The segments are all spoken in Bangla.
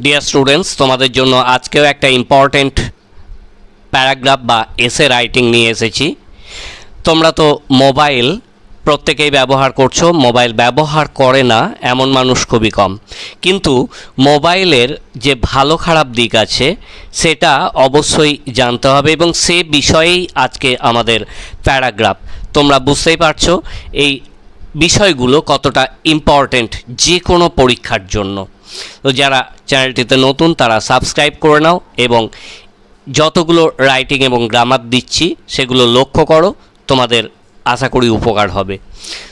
ডিয়ার স্টুডেন্টস, তোমাদের জন্য আজকেও একটা ইম্পর্টেন্ট প্যারাগ্রাফ বা এসে রাইটিং নিয়ে এসেছি। তোমরা তো মোবাইল প্রত্যেকেই ব্যবহার করছো, মোবাইল ব্যবহার করে না এমন মানুষ খুবই কম। কিন্তু মোবাইলের যে ভালো খারাপ দিক আছে সেটা অবশ্যই জানতে হবে, এবং সে বিষয়েই আজকে আমাদের প্যারাগ্রাফ। তোমরা বুঝতেই পারছো এই বিষয়গুলো কতটা ইম্পর্টেন্ট যে কোনো পরীক্ষার জন্য। তো যারা চ্যানেলটিতে নতুন তারা সাবস্ক্রাইব করে নাও, এবং যতগুলো রাইটিং এবং গ্রামার দিচ্ছি সেগুলো লক্ষ্য করো, তোমাদের আশা করি উপকার হবে।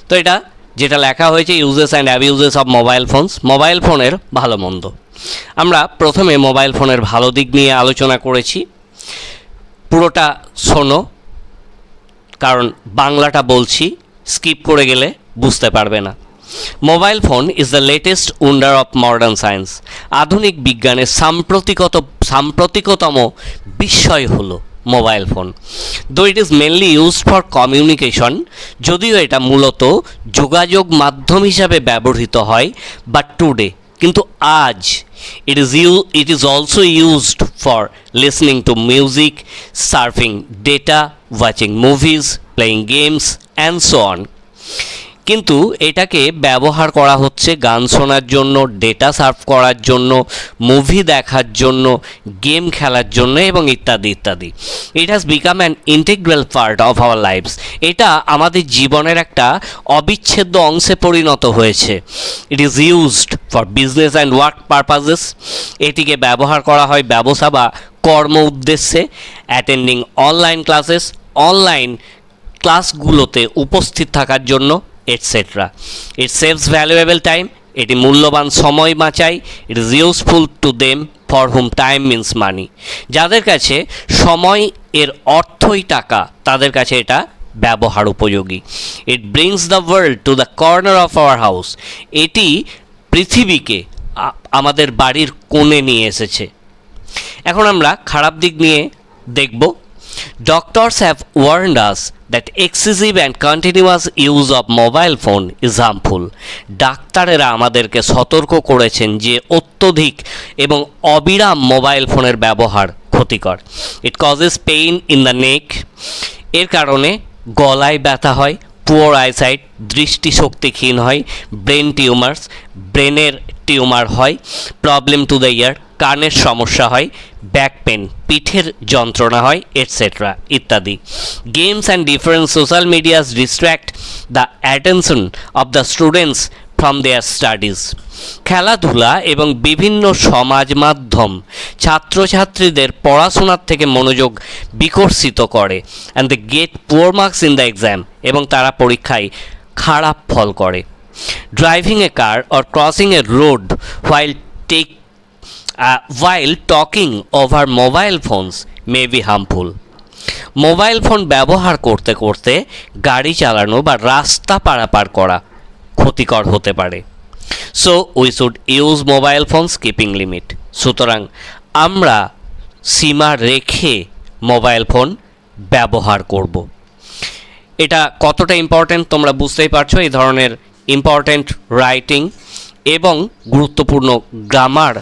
তো এটা যেটা লেখা হয়েছে, uses and abuses of mobile phones, mobile ফোনের ভালো মন্দ। আমরা প্রথমে মোবাইল ফোনের ভালো দিক নিয়ে আলোচনা করেছি, পুরোটা শোনো, কারণ বাংলাটা বলছি, স্কিপ করে গেলে বুঝতে পারবে না। Mobile phone is the latest wonder of modern science. আধুনিক বিজ্ঞানের সাম্প্রতিকতম বিস্ময় হলো মোবাইল ফোন। দো it is mainly used for communication, যদিও এটা মূলত যোগাযোগ মাধ্যম হিসাবে ব্যবহৃত হয়, বাট টুডে, কিন্তু আজ it is also used for listening to music, surfing data, watching movies, playing games and so on. কিন্তু এটাকে ব্যবহার করা হচ্ছে গান শোনার জন্য, ডেটা সার্ফ করার জন্য, মুভি দেখার জন্য, গেম খেলার জন্য এবং ইত্যাদি ইত্যাদি। It has become an integral part of our lifes. এটা আমাদের জীবনের একটা অবিচ্ছেদ্য অংশে পরিণত হয়েছে। It is used for business and work purposes. এটিকে ব্যবহার করা হয় ব্যবসা বা কর্ম উদ্দেশ্যে, অ্যাটেন্ডিং অনলাইন ক্লাসেস, অনলাইন ক্লাসগুলোতে উপস্থিত থাকার জন্য, etcetera. It saves valuable time, এটি মূল্যবান সময় বাঁচায়। It is useful to them for whom time means money. যাদের কাছে সময় এর অর্থই টাকা, তাদের কাছে এটা ব্যবহার উপযোগী। ইট brings the world to the corner of our house. এটি পৃথিবীকে আমাদের বাড়ির কোণে নিয়ে এসেছে। এখন আমরা খারাপ দিক নিয়ে দেখব। Doctors have warned us that excessive and continuous use of mobile phone is harmful. ডাক্তারেরা আমাদেরকে সতর্ক করেছেন যে অত্যধিক এবং অবিরাম মোবাইল ফোনের ব্যবহার ক্ষতিকর। It causes pain in the neck. এর কারণে গলায় ব্যথা হয়, পুয়ার আইসাইট, দৃষ্টিশক্তি ক্ষীণ হয়, ব্রেন টিউমার্স, ব্রেনের টিউমার হয়, প্রবলেম টু দ্য ইয়ার, কানের সমস্যা হয়, ব্যাক পেন, পিঠের যন্ত্রণা হয়, এটসেট্রা ইত্যাদি। Games and different social medias distract the attention of the students from there studies. খেলাধুলা এবং বিভিন্ন সমাজ মাধ্যম ছাত্রছাত্রীদের পড়াশোনার থেকে মনোযোগ বিকর্ষিত করে, and they get poor marks in the exam, এবং তারা পরীক্ষায় খারাপ ফল করে। Driving a car or crossing a road while talking over mobile phones may be harmful. Mobile phone ব্যবহার করতে করতে গাড়ি চালানো বা রাস্তা পারাপার করা ক্ষতিকর হতে পারে। So we should use mobile phones keeping limit. সুতরাং আমরা সীমা রেখে মোবাইল ফোন ব্যবহার করব। এটা কতটা ইম্পর্ট্যান্ট তোমরা বুঝতেই পারছো। এই ধরনের ইম্পর্ট্যান্ট রাইটিং এবং গুরুত্বপূর্ণ গ্রামার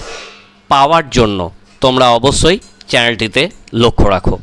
পাওয়ার জন্য তোমরা অবশ্যই চ্যানেলটিতে লক্ষ্য রাখো।